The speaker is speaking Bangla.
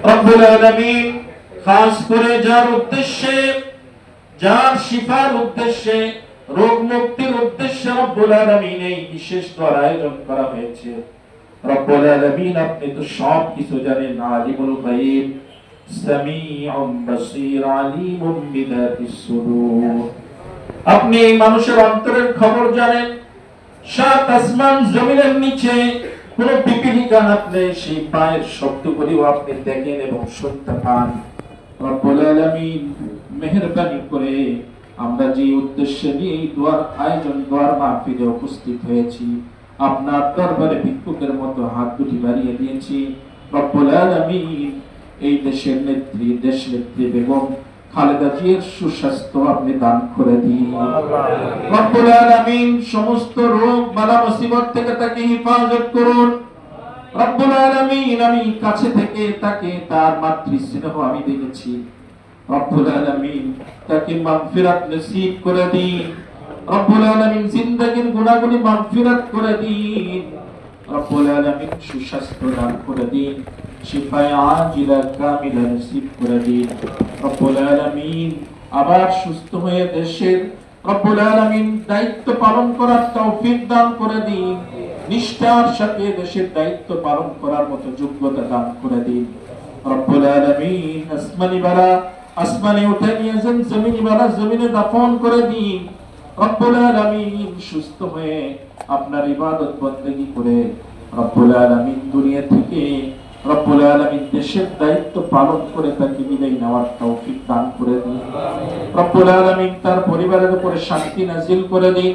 রব্বুল আলামিন খাস করে যার উদ্দেশ্যে, যার শিফার উদ্দেশ্যে, রোগ মুক্তির উদ্দেশ্যে রব্বুল আলামিন এই বিশেষ দোয়ার আয়োজন করা হয়েছে। রব্বুল আলামিন আপনি তো সব কিছু জানেন, আলিমুল গায়ব সামিউম বাসীর আলিমুম বিযাতিস সুদূর। আপনি এই মানুষের অন্তরের খবর জানেন। সাত আসমান জমিনের নিচে কোন পিপিলিকা হাঁটলে সেই পায়ের শব্দগুলিও আপনি দেখেন এবং শুনতে পান। রব্বুল আলামিন মেহেরবানি করে আমরা যে উদ্দেশ্যে নিয়ে এই দোয়ার আয়োজন, দোয়ার মাহফিলে উপস্থিত হয়েছি, আপনার দরবারে ভিক্ষুকের মতো হাত দুটি বাড়িয়ে দিয়েছি। রব্বুল আলামিন এই দেশের নেত্রী, দেশ নেত্রী বেগম খালেদা জিয়ার সুস্বাস্থ্য আপনি দান করে দিন। রব্বুল আলামিন সমস্ত রোগ বালা মুসিবত থেকে তাকে হেফাজত করুন। রব্বুল আলামিন আমি কাছে থেকে তাকে তার মাতৃস্নেহ আমি দেখেছি। রব্বুল আলামিন তাকে মাগফিরাত নসিব করে দিন। রব্বুল আলামিন জিন্দেগীর গুনাহগুলি মাগফিরাত করে দিন। রব্বুল আলামিন সুস্বাস্থ্য দান করে দিন, শিফায়ে আজিলা কামিলা নসিব করে দিন। রব্বুল আলামিন আবার সুস্থ হয়ে দেশের রব্বুল আলামিন দায়িত্ব পালন করার তৌফিক দান করে দিন। নিষ্ঠার সাথে দেশের দায়িত্ব পালন করার মতো যোগ্যতা দান করে দিন। রব্বুল আলামিন আসমানি বালা আসমানে উঠে নিয়ে যান, জমিনি বালা জমিনে দাফন করে দিন। রব্বুল আলামিন সুস্থ হয়ে আপনার ইবাদত বন্দেগী করে রব্বুল আলামিন দুনিয়া থেকে রব্বুল আলামিন দেশের দায়িত্ব পালন করে তাকে বিদায় নেওয়ার তৌফিক দান করে দিন। রব্বুল আলামিন তার পরিবারের উপরে শান্তি নাজিল করে দিন।